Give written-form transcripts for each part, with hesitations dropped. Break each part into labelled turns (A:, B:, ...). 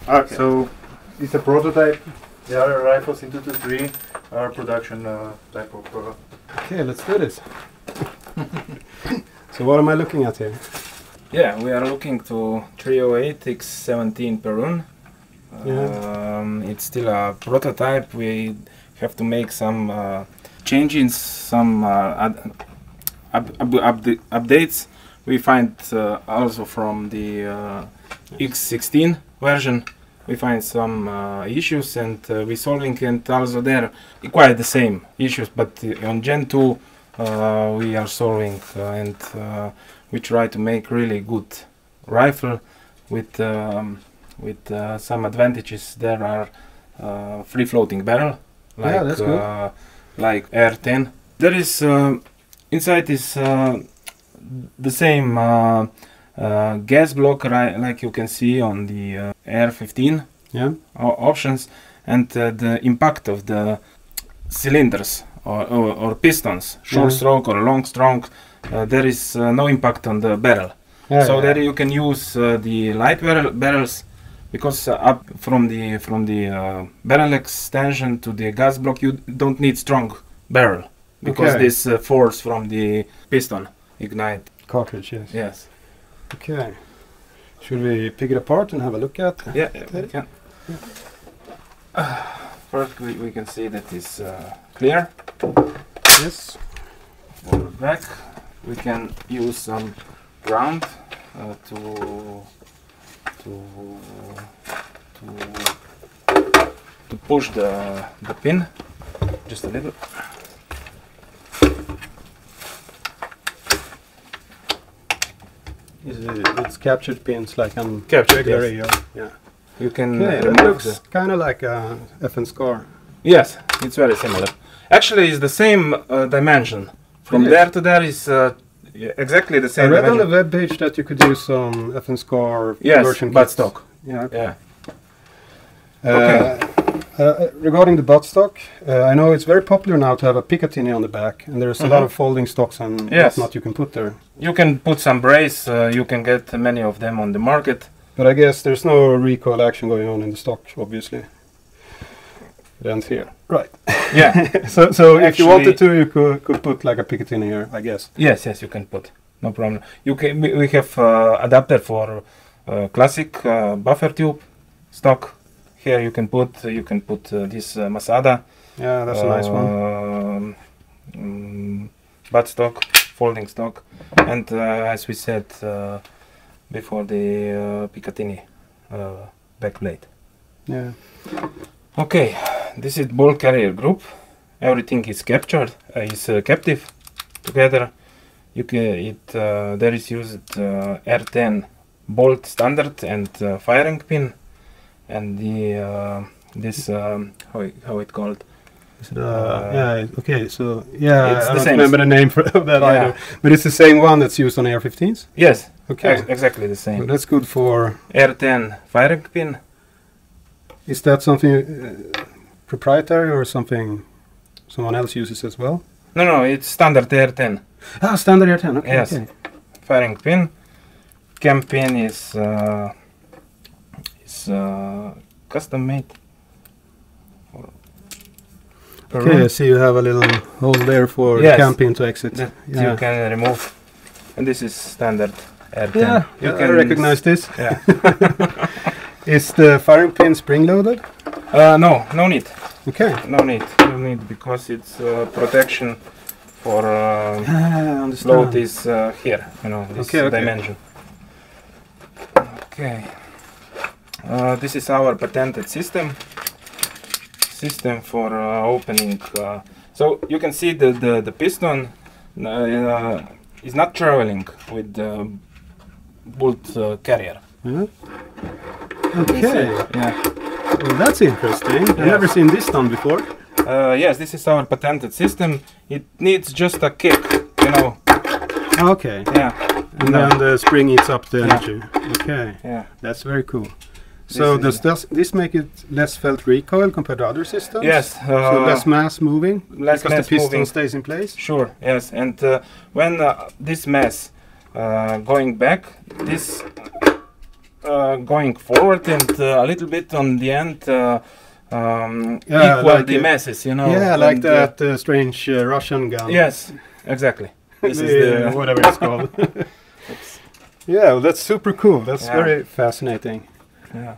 A: Okay. So it's a prototype. The other rifles in 223 are production type of.
B: Okay, let's do this. So what am I looking at here?
C: Yeah, we are looking to 308 X-17 Perun. It's still a prototype. We have to make some changes, some updates. We find also from the X-16 version we find some issues, and we solving, and also there quite the same issues, but on Gen 2 we are solving and we try to make really good rifle with some advantages. There are free floating barrel like like R10. There is inside is the same gas block like you can see on the R15 options, and the impact of the cylinders or pistons, short stroke or long stroke, there is no impact on the barrel. So there you can use the light barrels, because up from the barrel extension to the gas block you don't need strong barrel, because this force from the piston ignite
B: cartridge.
C: Yes.
B: Okay. Should we pick it apart and have a look at?
C: Yeah, we can. First we can see that it's clear.
B: Yes.
C: For the back we can use some ground to push the pin just a little.
B: It's captured pins like on
C: captured,
B: yeah.
C: You can
B: it looks kind of like a FN scar.
C: Yes, it's very similar. Actually, it's the same dimension. From there to there is exactly the same.
B: I read
C: dimension.
B: on the web page that you could use some FN scar version
C: buttstock.
B: Yeah.
C: Yeah.
B: Okay. Regarding the buttstock, I know it's very popular now to have a Picatinny on the back, and there's a lot of folding stocks and whatnot you can put there. You
C: can put some brace, you can get many of them on the market.
B: But I guess there's no recoil action going on in the stock, obviously. It ends here. Right.
C: Yeah.
B: so if you wanted to, you could put like a Picatinny here, I guess.
C: Yes, you can put. No problem. You can. We have adapter for classic buffer tube stock. Here you can put this Masada.
B: Yeah, that's a nice one.
C: Buttstock, folding stock, and as we said before, the Picatinny backplate.
B: Yeah.
C: Okay, this is ball carrier group. Everything is captured, is captive together. You can there is used R10 bolt standard and firing pin. And the this how it called?
B: Is it, yeah. Okay. So yeah,
C: it's
B: I don't
C: same.
B: remember the name for that either. But it's the same one that's used on AR-15s.
C: Yes.
B: Okay.
C: Exactly the same.
B: So that's good for
C: R10 firing pin.
B: Is that something proprietary or something someone else uses as well?
C: No, it's standard R10.
B: Ah, standard R10. Okay.
C: Yes.
B: Okay.
C: Firing pin. Cam pin is custom made.
B: Okay, I see you have a little hole there for the cam pin to exit.
C: That you can remove. And this is standard R10.
B: Yeah,
C: you
B: can recognize this.
C: Yeah.
B: Is the firing pin spring loaded?
C: No need.
B: Okay.
C: No need, because it's protection for float is here, this dimension. Okay. This is our patented system for opening. So you can see the piston is not traveling with the bolt carrier.
B: Yeah. Okay.
C: Yeah.
B: Well, that's interesting. I've never seen this done before.
C: Yes, this is our patented system. It needs just a kick,
B: Okay.
C: Yeah.
B: And then the spring eats up the energy. Okay.
C: Yeah.
B: That's very cool. So does this make it less felt recoil compared to other systems?
C: Yes.
B: So less mass moving?
C: Less
B: because
C: mass
B: the piston
C: moving.
B: stays in place?
C: Sure, yes. And when this mass going back, this going forward and a little bit on the end equal
B: like
C: the masses, you know.
B: Yeah, like that strange Russian gun.
C: Yes, exactly. This is the
B: whatever it's called. Yeah, well, that's super cool. That's very fascinating.
C: Yeah.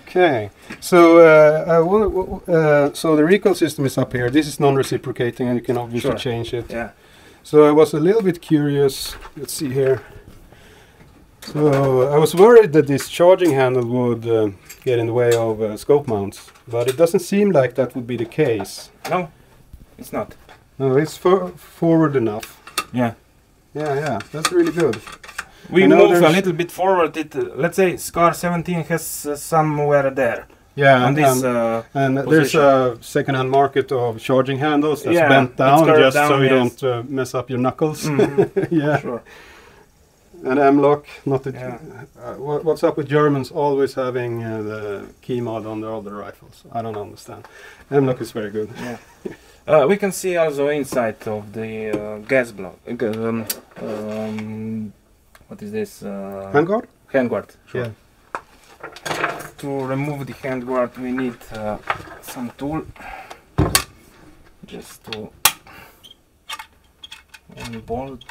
B: Okay, so so the recoil system is up here. This is non-reciprocating, and you can obviously change it.
C: Yeah.
B: So I was a little bit curious. Let's see here. So I was worried that this charging handle would get in the way of scope mounts, but it doesn't seem like that would be the case.
C: No, it's not.
B: No, it's forward enough.
C: Yeah.
B: Yeah, that's really good.
C: We move a little bit forward. Let's say SCAR 17 has somewhere there.
B: Yeah,
C: on this
B: and there's a second-hand market of charging handles that's bent down just so you don't mess up your knuckles. Yeah, sure. And M-lock, not the. What's up with Germans always having the key mod on their older rifles? I don't understand. M-lock is very good.
C: Yeah. We can see also inside of the gas block. What is this?
B: Handguard?
C: Handguard. Sure.
B: Yeah.
C: To remove the handguard, we need some tool. Just to unbolt.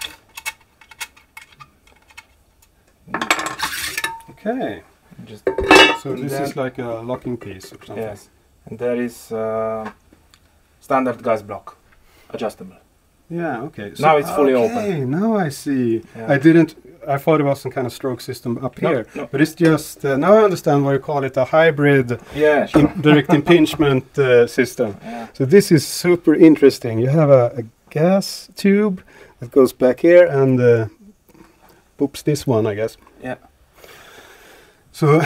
B: Okay.
C: Just
B: so this is like a locking piece or something.
C: Yes. And there is standard gas block, adjustable.
B: Yeah, okay.
C: So now it's fully open.
B: Okay, now I see. Yeah. I thought it was some kind of stroke system up here. No. But it's just, now I understand why you call it a hybrid direct impingement system. Yeah. So this is super interesting. You have a gas tube that goes back here and oops, this one, I guess.
C: Yeah.
B: So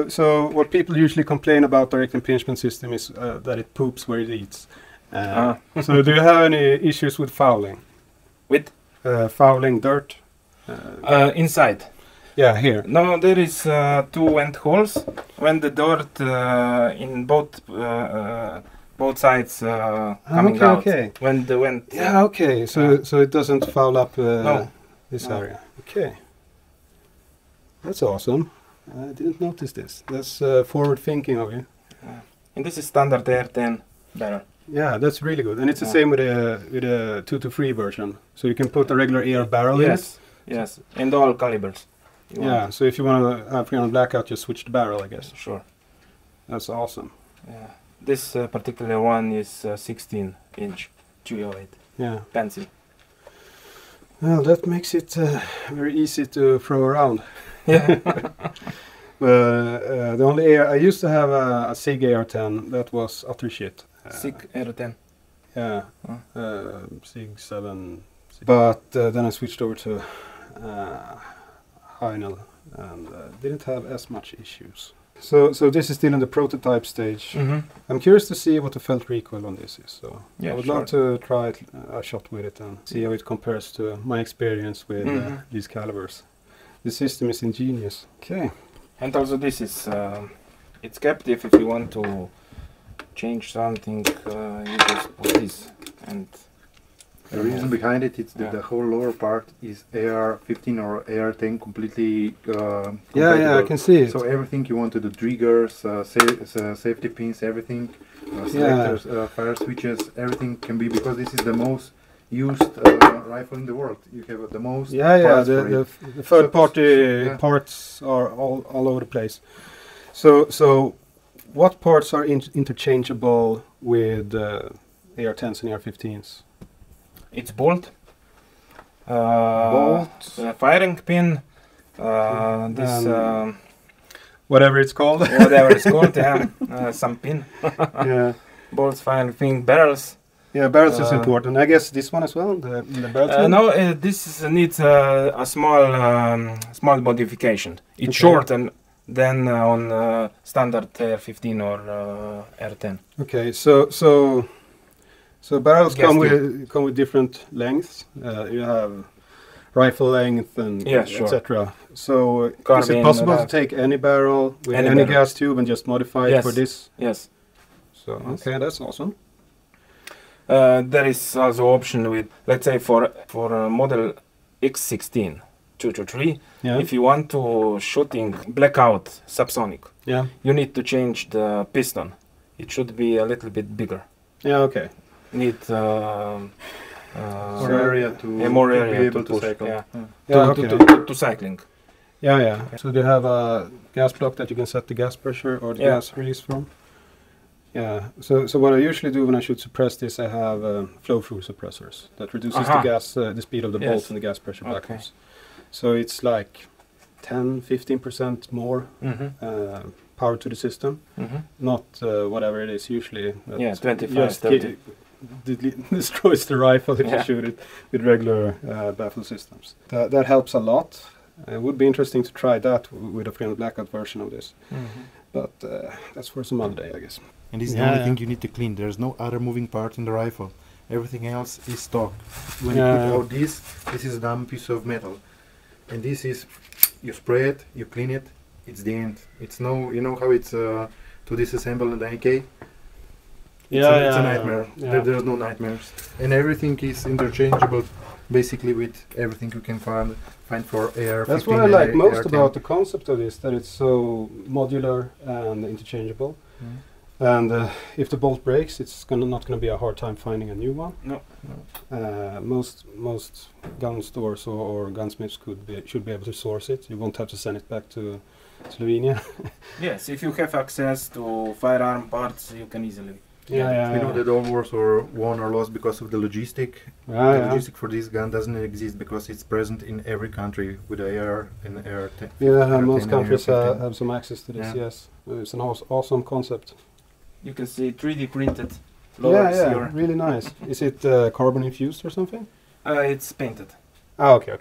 B: so what people usually complain about direct impingement system is that it poops where it eats. So do you have any issues with fouling?
C: With?
B: Fouling dirt?
C: Inside.
B: Yeah, here.
C: No, there is 2 vent holes. When the dirt in both sides coming out. Okay. When the vent.
B: Yeah, okay. So it doesn't foul up this area. Okay. That's awesome. I didn't notice this. That's forward thinking of you.
C: And this is standard AR-10 barrel.
B: Yeah, that's really good. And it's the same with a 223 version. So you can put a regular AR barrel in it.
C: Yes, and all calibers.
B: Yeah, so if you want to have 300 blackout, just switch the barrel, I guess.
C: Sure.
B: That's awesome.
C: Yeah. This particular one is 16-inch 308.
B: Yeah.
C: Pencil.
B: Well, that makes it very easy to throw around.
C: Yeah.
B: The only AR, I used to have a SIG AR-10 that was utter shit.
C: SIG AR-10?
B: Yeah, SIG 7. But then I switched over to Heinel and didn't have as much issues. So this is still in the prototype stage. I'm curious to see what the felt recoil on this is. So I would love to try a shot with it and see how it compares to my experience with these calibers. The system is ingenious. Okay.
C: And also this is, it's captive. If you want to change something, you just put this. And
A: the reason behind it is that the whole lower part is AR-15 or AR-10 completely
B: yeah, I can see it.
A: So everything you want to do, triggers, safety pins, everything, selectors, fire switches, everything can be, because this is the most used rifle in the world. You have the most parts
B: the third party parts are all over the place. So what parts are interchangeable with AR-10s and AR-15s?
C: It's bolt, firing pin, this
B: whatever it's called.
C: Whatever it's called, some pin. Bolts, firing pin, barrels.
B: Yeah, barrels is important. I guess this one as well. The barrel.
C: No, this needs a small modification. It's short, and then on standard AR-15 or AR-10.
B: Okay, so barrels come with different lengths. You have rifle length and etc. So is it possible to take any barrel with any gas tube and just modify it for this?
C: Yes.
B: So okay, that's awesome.
C: There is also option with, let's say, for model X-16. 2 to 3.
B: Yeah.
C: If you want to shooting blackout subsonic,
B: yeah,
C: you need to change the piston. It should be a little bit bigger.
B: Yeah, okay.
C: Need
A: more area to,
C: more area
A: be able to
C: push,
A: cycle.
C: Yeah.
B: Yeah,
C: To cycling.
B: Yeah, yeah. So they have a gas block that you can set the gas pressure or the gas release from. Yeah. So what I usually do when I shoot suppress this, I have flow-through suppressors that reduces the gas, the speed of the bolt and the gas pressure backwards. So it's like 10-15% more power to the system, not whatever it is usually.
C: 25-30.
B: Destroys the rifle if you shoot it with regular baffle systems. That helps a lot. It would be interesting to try that with a flame blackout version of this, but that's for some other day, I guess.
A: And this is the only thing you need to clean. There's no other moving part in the rifle. Everything else is stock. When you put out this is a dumb piece of metal, and this is, you spray it, you clean it, it's the end. It's no, you know how it's to disassemble an AK. It's a nightmare. There's no nightmares, and everything is interchangeable, basically with everything you can find for AR-15.
B: That's what I like most about the concept of this, that it's so modular and interchangeable. And if the bolt breaks, it's not going to be a hard time finding a new one.
C: No.
B: Most gun stores or gunsmiths should be able to source it. You won't have to send it back to Slovenia.
C: Yes, if you have access to firearm parts, you can easily.
A: We know that all wars are won or lost because of the logistic. The logistic for this gun doesn't exist because it's present in every country with AR and AR-10.
B: Yeah, most countries have some access to this. Yes, it's an awesome concept.
C: You can see 3D printed loads here.
B: Really nice. Is it carbon infused or something?
C: It's painted.
B: Ah, okay.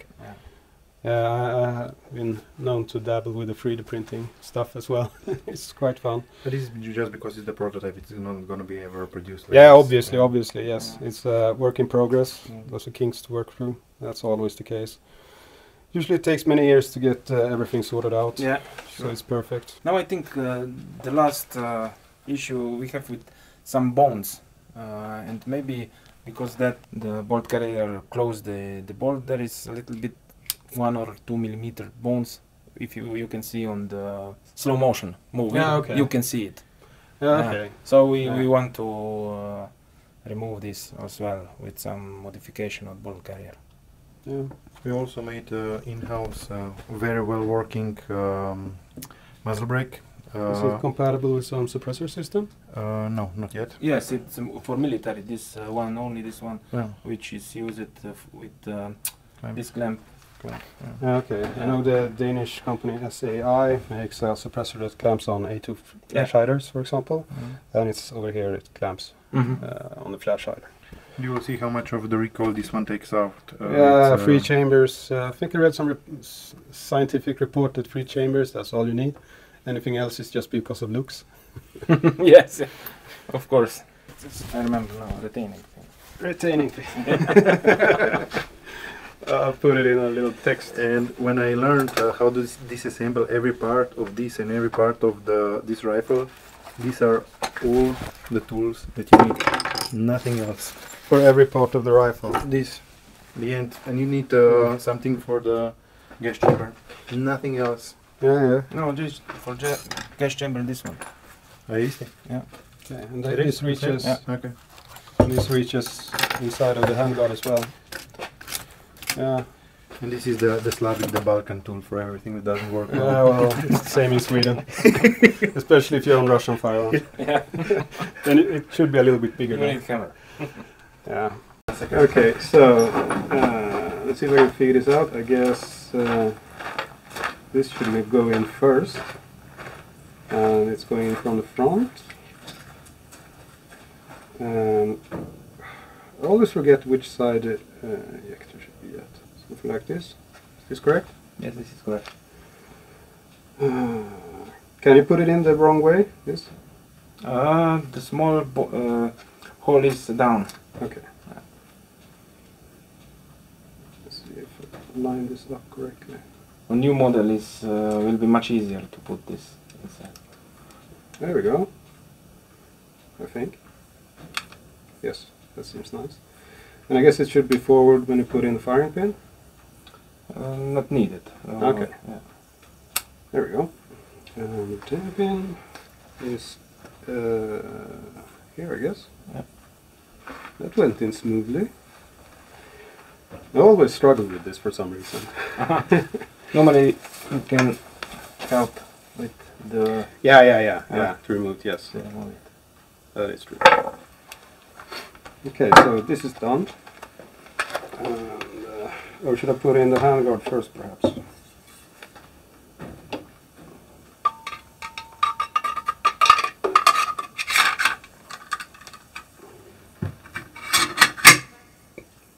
B: Yeah, I have been known to dabble with the 3D printing stuff as well. It's quite fun.
A: But this is just because it's the prototype. It's not going to be ever produced. Like
B: this. Obviously, yes. It's a work in progress. Lots of kinks to work through. That's always the case. Usually it takes many years to get everything sorted out. Yeah, so it's perfect.
C: Now I think the last issue we have with some bones, and maybe because that the bolt carrier closed the bolt, there is a little bit 1 or 2 millimeter bones. If you can see on the slow motion movie, you can see it. So we want to remove this as well with some modification of bolt carrier.
A: We also made in-house very well working muzzle brake.
B: Is it compatible with some suppressor system?
A: No, not yet.
C: Yes, it's for military. This one, only this one, which is used with this clamp.
B: Okay, I know the Danish company SAI makes a suppressor that clamps on A2 flash hiders, for example, and it's over here it clamps on the flash hider.
A: You will see how much of the recoil this one takes out.
B: 3 chambers. I think I read some scientific report that 3 chambers, that's all you need. Anything else is just because of looks.
C: Yes, of course. I remember now, retaining thing.
B: Retaining thing. I'll put it in a little text.
A: And when I learned how to disassemble every part of this and every part of this rifle, these are all the tools that you need. Nothing else.
B: For every part of the rifle.
A: This, the end. And you need something for the gas chamber. Nothing else.
C: No, just for gas chamber, this one.
A: Easy.
B: Yeah. Okay, and this reaches. Okay. This reaches inside of the handguard as well. Yeah.
A: And this is the Slavic, the Balkan tool for everything that doesn't work.
B: Yeah, well, it's the same in Sweden. Especially if you own Russian firearms. Then it should be a little bit bigger.
C: Camera.
B: Yeah. Okay, so let's see if I can figure this out. I guess this should go in first. And it's going in from the front. And I always forget which side the ejector should be at. Something like this. Is this correct?
C: Yes, this is correct.
B: Can you put it in the wrong way? This?
C: The small hole is down.
B: Okay. Let's see if I line this up correctly.
C: A new model is will be much easier to put this inside.
B: There we go. I think. Yes, that seems nice. And I guess it should be forward when you put in the firing pin.
C: Not needed.
B: Okay. Yeah. There we go. And the tail pin is here, I guess.
C: Yeah.
B: That went in smoothly. I always struggle with this for some reason.
C: Normally you can help with the...
B: Yeah, to remove, yes.
C: Remove it.
B: That is true. Okay, so this is done. And, or should I put in the handguard first, perhaps?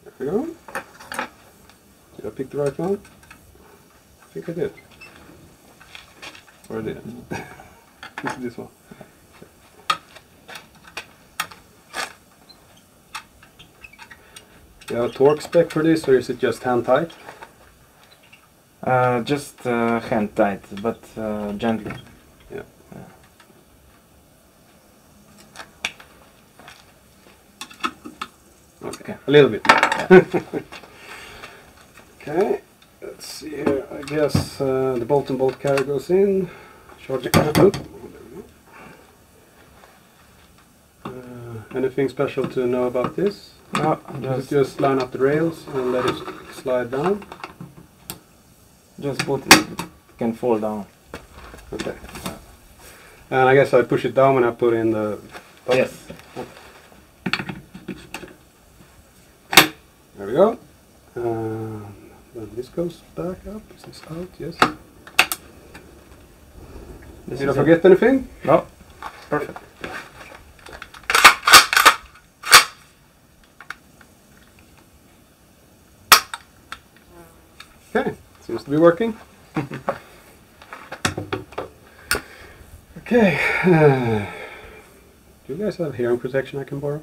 B: There we go. Did I pick the right one? I think I did. Or I didn't. This one. Do you have a torque spec for this, or is it just hand tight?
C: Just hand tight, but gently.
B: Yeah. Okay, a little bit. Okay, let's see here. I guess the bolt and bolt carrier goes in. Charge the anything special to know about this?
C: No,
B: just line up the rails and let it slide down.
C: Just put it, it can fall down.
B: Okay. And I guess I push it down when I put in the...
C: Yes.
B: There we go. Then this goes back up. Is this out? Yes. Did I forget anything?
C: No. Perfect.
B: Okay, seems to be working. Okay, do you guys have hearing protection I can borrow?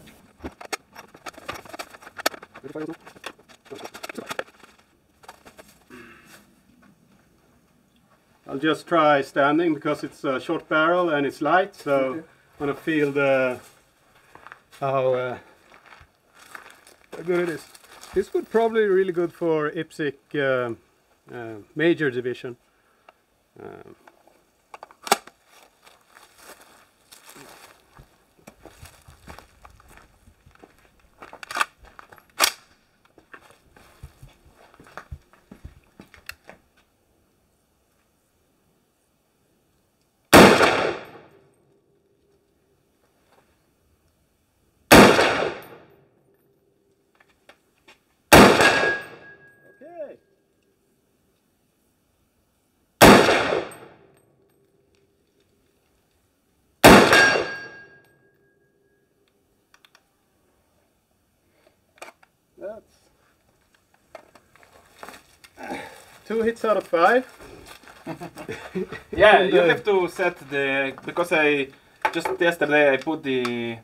B: I'll just try standing because it's a short barrel and it's light, so I want to feel how good it is. This would probably be really good for IPSC major division. That's 2 hits out of 5.
C: Yeah, you have to set the, because I just yesterday I put the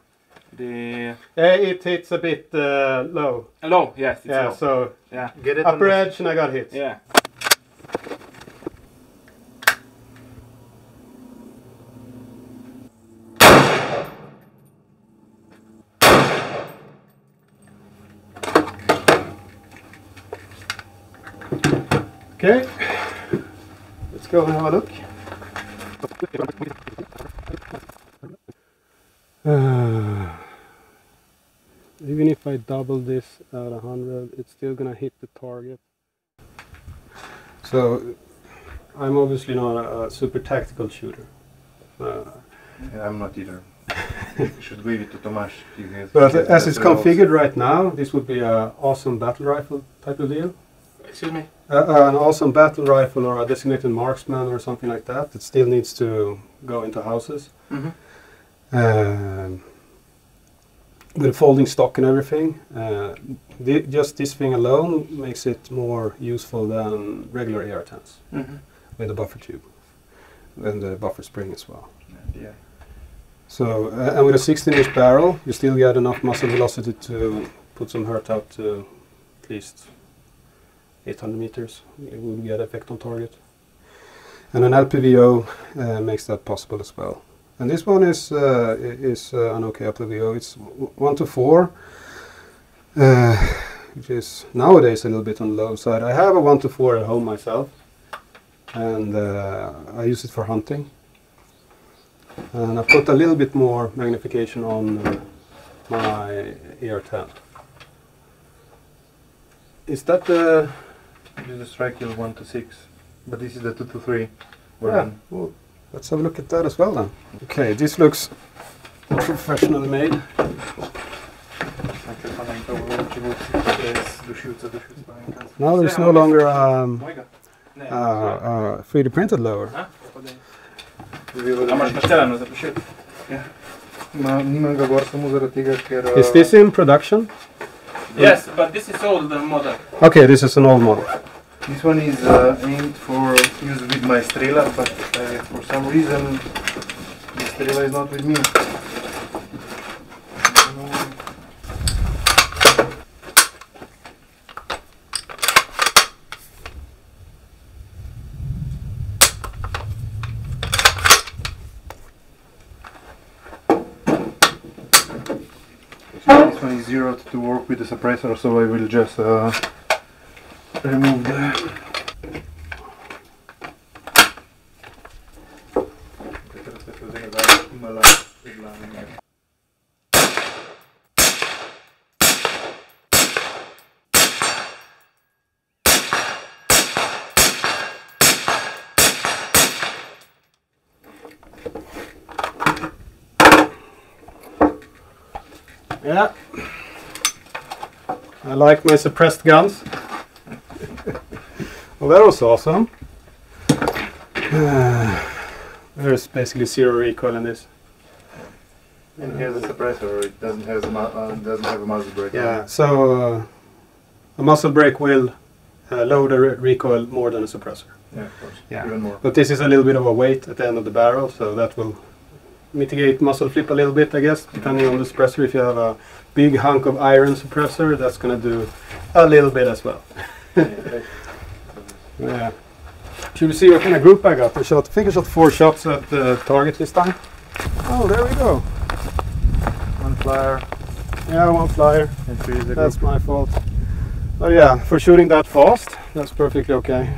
B: it hits a bit low.
C: Low, yes, it's
B: yeah,
C: low.
B: So
C: yeah,
B: get it upper edge and I got hit.
C: Yeah.
B: Okay, let's go and have a look. Even if I double this at 100, it's still gonna hit the target. So, I'm obviously not a super tactical shooter.
A: Yeah, I'm not either. You should leave it to Tomasz.
B: But as it's configured right now, this would be an awesome battle rifle type of deal.
C: Excuse me?
B: An awesome battle rifle or a designated marksman or something like that. It still needs to go into houses.
C: Mm-hmm.
B: With a folding stock and everything. Just this thing alone makes it more useful than regular AR-10s.
C: Mm-hmm.
B: With the buffer tube and the buffer spring as well.
A: Yeah.
B: So, and with a 16-inch barrel, you still get enough muzzle velocity to put some hurt out to at least 800 meters. It would get effect on target. And an LPVO makes that possible as well. And this one is an okay LPVO. It's 1 to 4. which is nowadays a little bit on the low side. I have a 1-4 at home myself, and I use it for hunting. And I put a little bit more magnification on my ER10. Is that the...
A: This is the Recoil 1-6, but this is the 2-3.
B: Yeah, well, let's have a look at that as well then. Okay, this looks professionally made. Now there's no longer 3D printed lower. Is this in production?
C: Yes, but this is old model.
B: Okay, this is an old model.
A: This one is aimed for use with my Strela, but for some reason the Strela is not with me. This one is zeroed to work with the suppressor, so I will just remove the...
B: Yeah, I like my suppressed guns. Well, that was awesome. There's basically zero recoil in this.
A: And it has a suppressor, it doesn't have a muzzle brake.
B: Yeah, so a muzzle brake will lower the recoil more than a suppressor.
A: Yeah, of course.
B: Yeah.
A: Even more.
B: But this is a little bit of a weight at the end of the barrel, so that will mitigate muzzle flip a little bit, I guess, depending on the suppressor. If you have a big hunk of iron suppressor, that's going to do a little bit as well. Yeah. Should we see what kind of group I got? I think I shot 4 shots at the target this time. Oh, there we go.
A: 1 flyer.
B: Yeah, 1 flyer.
A: And 3 is the
B: That's
A: group.
B: my fault. Oh yeah, for shooting that fast, that's perfectly okay.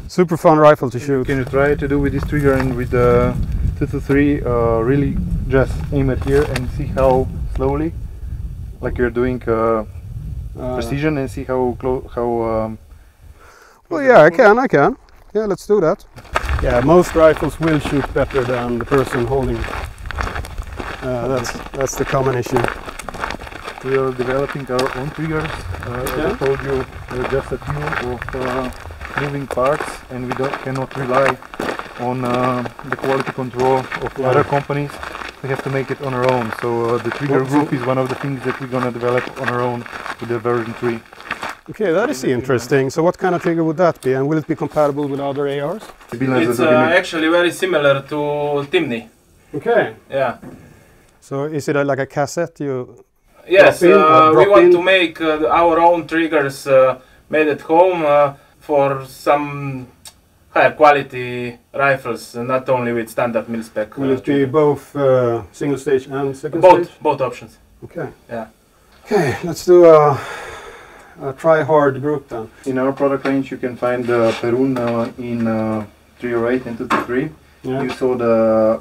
B: Super fun rifle to shoot.
A: Can you try to do with this trigger and with the 2-3, really just aim it here and see how slowly, like you're doing precision, and see how close,
B: well, yeah, I can. Yeah, let's do that. Yeah, most rifles will shoot better than the person holding it. That's the common issue.
A: We are developing our own triggers. As I told you, there are just a few of moving parts, and we cannot rely on the quality control of other companies. We have to make it on our own. So the trigger group is one of the things that we're going to develop on our own with the version 3.
B: Okay, that is interesting. So what kind of trigger would that be, and will it be compatible with other ARs?
C: It's actually very similar to Timney.
B: Okay.
C: Yeah.
B: So is it like a cassette you...
C: Yes, we want to make our own triggers made at home for some higher quality rifles, not only with standard mil-spec.
B: Will it be both single stage and second stage?
C: Both options.
B: Okay.
C: Yeah.
B: Okay, let's do a try-hard group then.
A: In our product range you can find the Perun in 308 and 223. Yeah. You saw the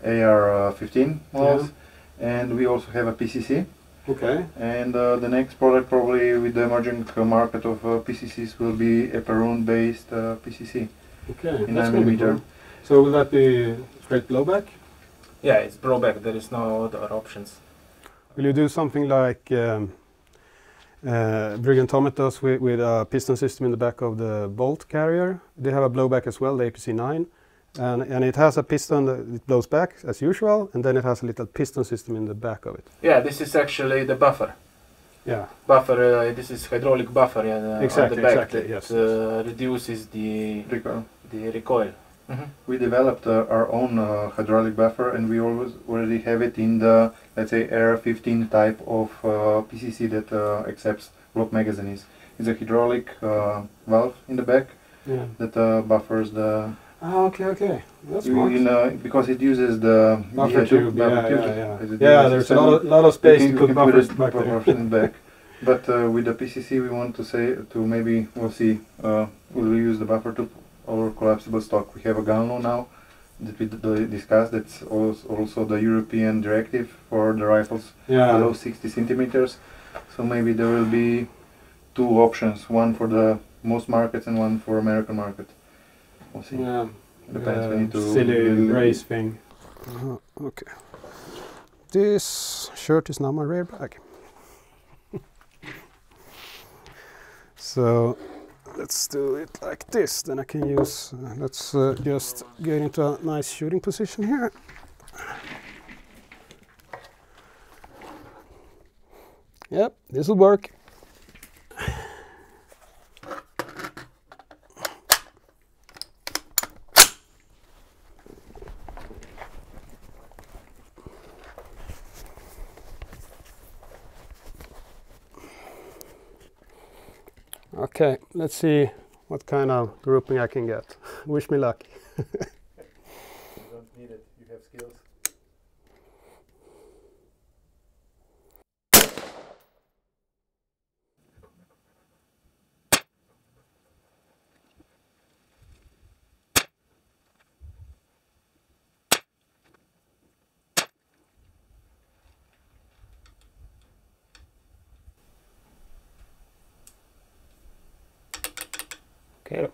A: AR-15 models, and we also have a PCC.
B: Okay.
A: And the next product, probably with the emerging market of PCCs, will be a Perun-based PCC.
B: Okay,
A: in
B: that's
A: 9mm.
B: Cool. So will that be straight blowback?
C: Yeah, it's blowback. There is no other options.
B: Will you do something like Brigand Tomet does with a piston system in the back of the bolt carrier? They have a blowback as well, the APC-9. And it has a piston that it blows back as usual, and then it has a little piston system in the back of it.
C: Yeah, this is actually the buffer.
B: Yeah.
C: Buffer, this is hydraulic buffer
B: exactly,
C: on the back
B: exactly,
C: that
B: yes.
C: reduces the recoil. Mm-hmm.
A: We developed our own hydraulic buffer, and we already have it in the, let's say, AR-15 type of PCC that accepts block magazines. It's a hydraulic valve in the back that buffers the...
B: Ah, okay. That's smart.
A: Because it uses the
B: buffer tube.
A: Yeah,
B: there's a lot of space to put buffers
A: back there. In the back. But with the PCC, we want to say maybe we'll see. We'll use the buffer tube or collapsible stock. We have a gun law now that we discussed. That's also the European directive for the rifles below 60 centimeters. So maybe there will be two options: one for the most markets and one for American market. We'll see.
B: Yeah.
A: Depends. We need to
B: silly race thing. Okay. This shirt is now my rear bag. So let's do it like this. Then I can use. Let's just get into a nice shooting position here. Yep, this will work. Okay, let's see what kind of grouping I can get. Wish me luck.
A: You don't need it, you have skills.
B: Okay.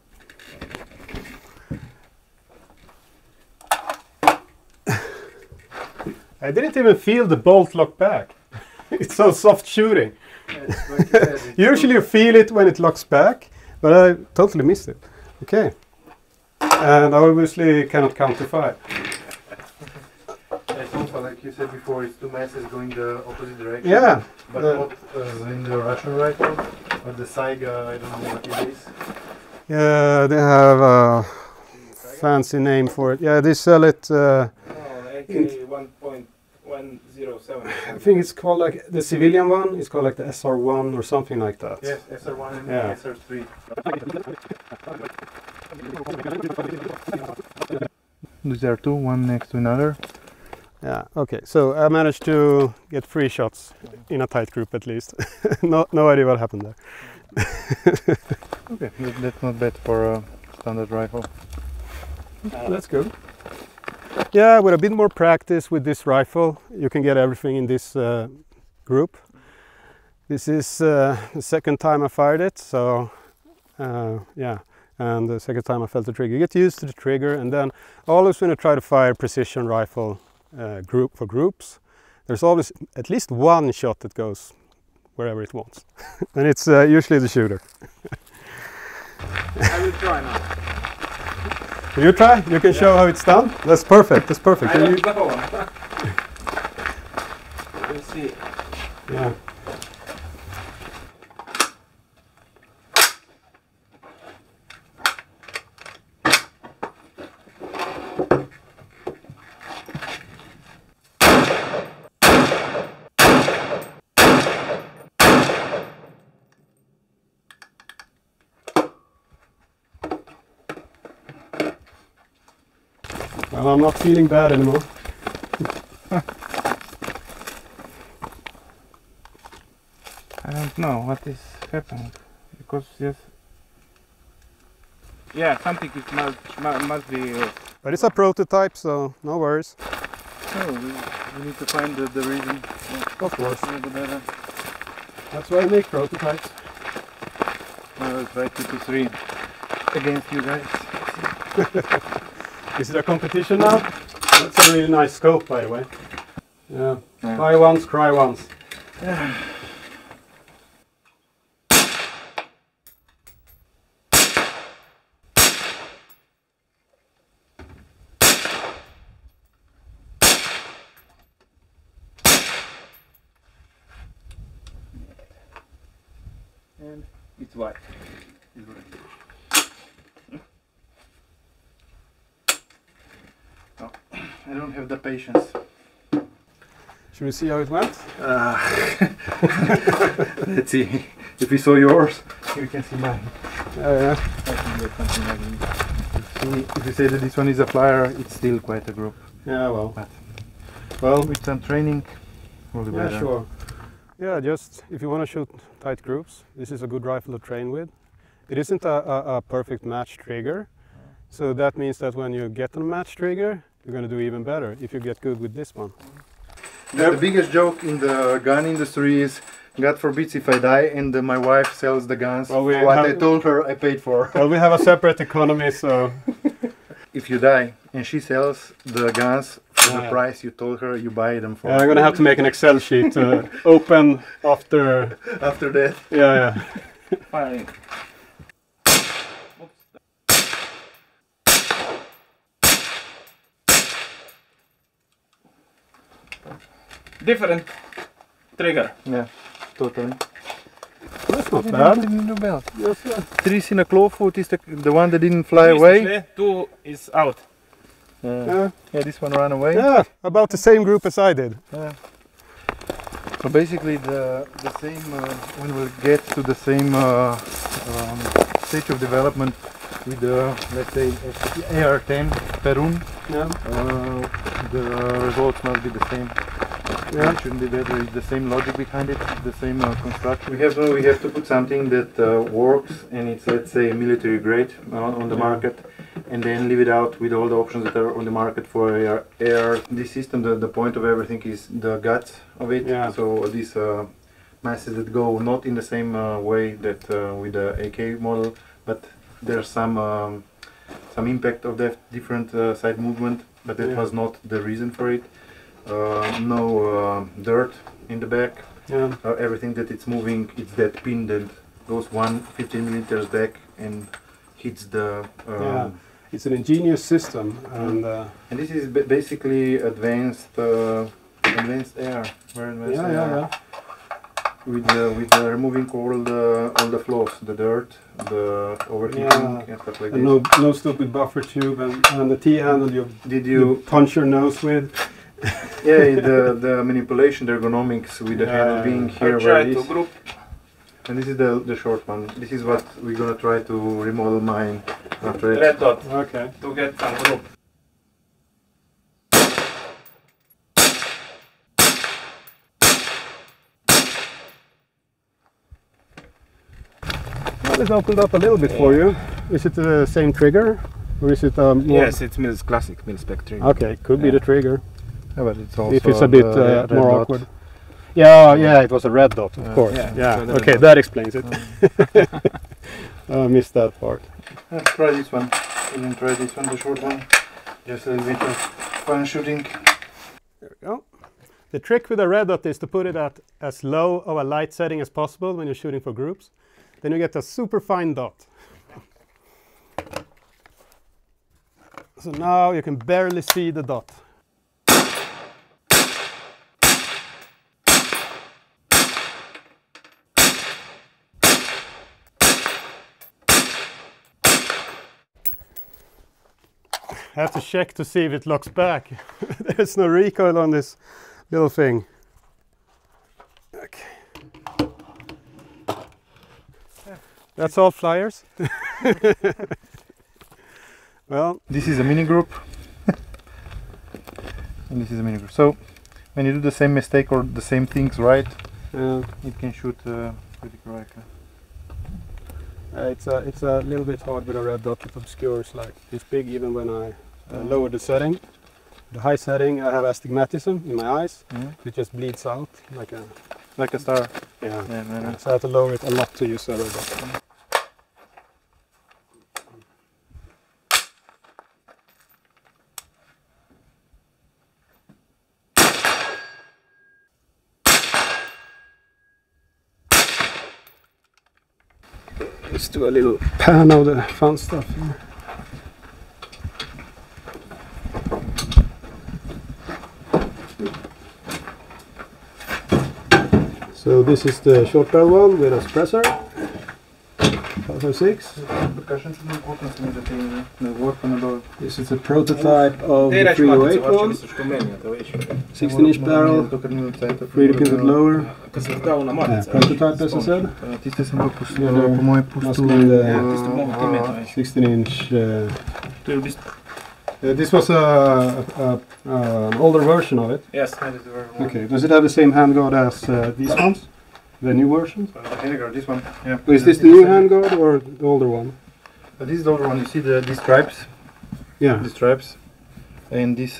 B: I didn't even feel the bolt lock back. It's so soft shooting. Usually you feel it when it locks back, but I totally missed it. Okay. And I obviously cannot counter fire.
A: It's also, like you said before, it's two masses going the opposite direction.
B: Yeah.
A: But not in the Russian rifle, or the Saiga, I don't know what it is.
B: Yeah, they have a fancy name for it. Yeah, they sell it.
C: AK-1.107.
B: I think it's called like the civilian one. It's called like the SR1 or something like that.
A: Yes, SR1 and SR3. These are two, one next to another.
B: Yeah. Okay. So I managed to get 3 shots in a tight group at least. No idea what happened there.
A: Okay, that's not bad for a standard rifle.
B: That's good. Yeah, with a bit more practice with this rifle, you can get everything in this group. This is the second time I fired it, so yeah, and the second time I felt the trigger. You get used to the trigger, and then always when you try to fire precision rifle groups, there's always at least one shot that goes wherever it wants, and it's usually the shooter.
C: I will try now.
B: You try? You can show how it's done? That's perfect, that's perfect.
C: I don't know. We'll see.
B: Yeah. Well, I'm not feeling bad anymore.
C: I don't know what is happening because yeah, something is must be.
B: But it's a prototype, so no worries.
A: Oh, we need to find the reason.
B: Yeah, of course. That's why I make prototypes.
A: I'll try 2 to 3 against you guys.
B: Is it a competition now? That's a really nice scope, by the way. Yeah. Buy once, cry once.
A: Yeah. And it's white. Oh, I don't have the patience.
B: Should we see how it went?
A: Let's see. If we saw yours, you can see mine.
B: Yeah.
A: I can get something like this. If you say that this one is a flyer, it's still quite a group.
B: Yeah, well.
A: But
B: well,
A: with some training, will be better.
B: Yeah, sure. Yeah, just if you want to shoot tight groups, this is a good rifle to train with. It isn't a perfect match trigger, so that means that when you get a match trigger, you're going to do even better if you get good with this one.
A: The biggest joke in the gun industry is, God forbids if I die and my wife sells the guns for what I told her I paid for.
B: Well, we have a separate economy, so...
A: If you die and she sells the guns for the price you told her you buy them for.
B: I'm going to have to make an Excel sheet open after...
A: After that.
B: Yeah.
C: Firing. Different trigger.
A: Yeah, totally.
B: That's not bad.
A: Yes, yeah. 3 in a clawfoot is the one that didn't fly away.
C: 2 is out.
A: Yeah, this one ran away.
B: Yeah, about the same group as I did.
A: Yeah. So basically the same, when we'll get to the same stage of development with the, let's say, AR-10 Perun, the results must be the same. Yeah, it shouldn't be better. It's the same logic behind it, the same construction. We have to put something that works, and it's, let's say, military grade on the market, and then leave it out with all the options that are on the market for AR. This system, the point of everything is the guts of it. Yeah. So these masses that go not in the same way that with the AK model, but there's some impact of that different side movement, but that was not the reason for it. No dirt in the back. Yeah. Everything that it's moving, it's that pin that goes 15 millimeters back and hits the.
B: It's an ingenious system, and
A: this is basically advanced air, very advanced air. With removing all the flaws, the dirt, the overheating, and stuff like
B: that. No stupid buffer tube, and the T-handle you punch your nose with.
A: Yeah, the manipulation, the ergonomics with the handle being here where it is. And this is the short one. This is what we're gonna try to remodel mine after it.
C: Red dot. Okay. To get some group.
B: Well, it opened up a little bit for you. Is it the same trigger, or is it more?
C: Yes, it's Mills classic mil-spec trigger.
B: Okay, could be the trigger.
A: Yeah, but it's also
B: if it's a bit more awkward. Yeah, it was a red dot, of course. Yeah. Okay, that explains it. I missed that part.
A: Let's try this one. We can try this one, the short one. Just a little bit of fun shooting.
B: There we go. The trick with a red dot is to put it at as low of a light setting as possible when you're shooting for groups. Then you get a super fine dot. So now you can barely see the dot. I have to check to see if it locks back. There's no recoil on this little thing. Okay. That's all flyers. Well,
A: this is a mini group. And this is a mini group. So when you do the same mistake or the same things right, it can shoot pretty correctly.
B: It's a little bit hard with a red dot. It obscures like this big even when I lower the setting. The high setting, I have astigmatism in my eyes. It just bleeds out like a
A: star.
B: Yeah. So I have to lower it a lot to use a red dot. Let's do a little pan of the fun stuff here. So this is the short barrel one with a suppressor. 556. This is a prototype of the 308 one. 16-inch barrel, 3D pin with lower. Prototype, as I said. Must be the 16-inch This was an older version of it.
A: Yes, that is the version.
B: Okay. Does it have the same handguard as these ones? The new versions?
A: The handguard, this one. Yeah.
B: Is this the new handguard or the older one?
A: This is the older one. You see these stripes?
B: Yeah.
A: The stripes. And this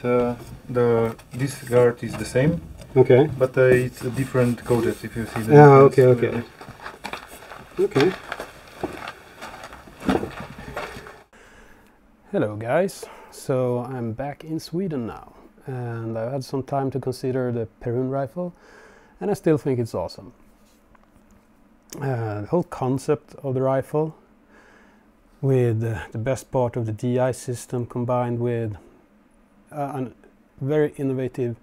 A: this guard is the same.
B: Okay.
A: But it's a different coated. If you see the.
B: Yeah. Okay. Okay. Okay. Hello guys, so I'm back in Sweden now, and I've had some time to consider the Perun rifle, and I still think it's awesome. The whole concept of the rifle, with the best part of the DI system combined with a very innovative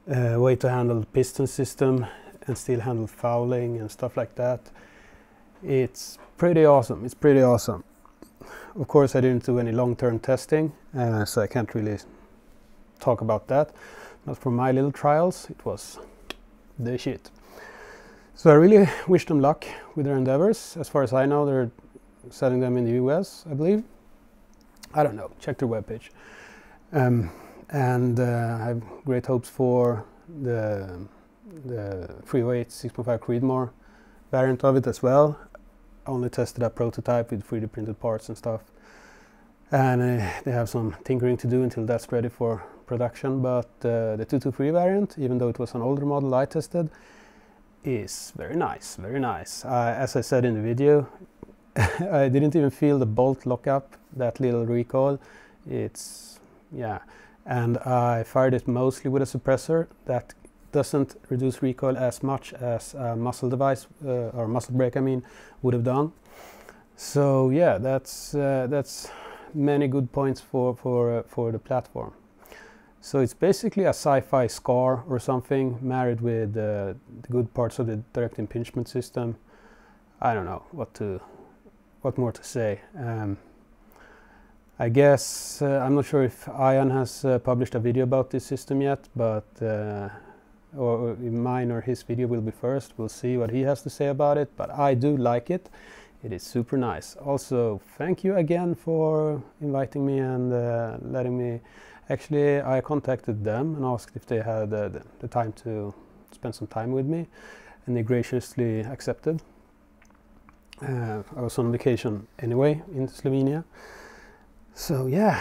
B: way to handle the piston system and still handle fouling and stuff like that, it's pretty awesome. It's pretty awesome. Of course, I didn't do any long-term testing, so I can't really talk about that. But for my little trials, it was the shit. So I really wish them luck with their endeavors. As far as I know, they're selling them in the US, I believe. I don't know. Check their webpage. And I have great hopes for the 308 6.5 Creedmoor variant of it as well. Only tested a prototype with 3D printed parts and stuff, and they have some tinkering to do until that's ready for production. But the 223 variant, even though it was an older model I tested, is very nice, very nice. As I said in the video, I didn't even feel the bolt lockup, that little recoil. It's, yeah, and I fired it mostly with a suppressor that doesn't reduce recoil as much as a muzzle device or muzzle brake, I mean, would have done. So yeah, that's many good points for the platform. So it's basically a sci-fi SCAR or something married with the good parts of the direct impingement system. I don't know what more to say. I guess I'm not sure if Ian has published a video about this system yet, but or mine or his video will be first. We'll see what he has to say about it, but I do like it. It is super nice. Also, thank you again for inviting me and letting me. Actually, I contacted them and asked if they had the time to spend some time with me, and they graciously accepted. I was on vacation anyway in Slovenia, so yeah,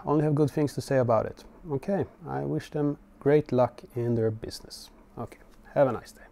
B: only have good things to say about it. Okay, I wish them great luck in their business. Okay, have a nice day.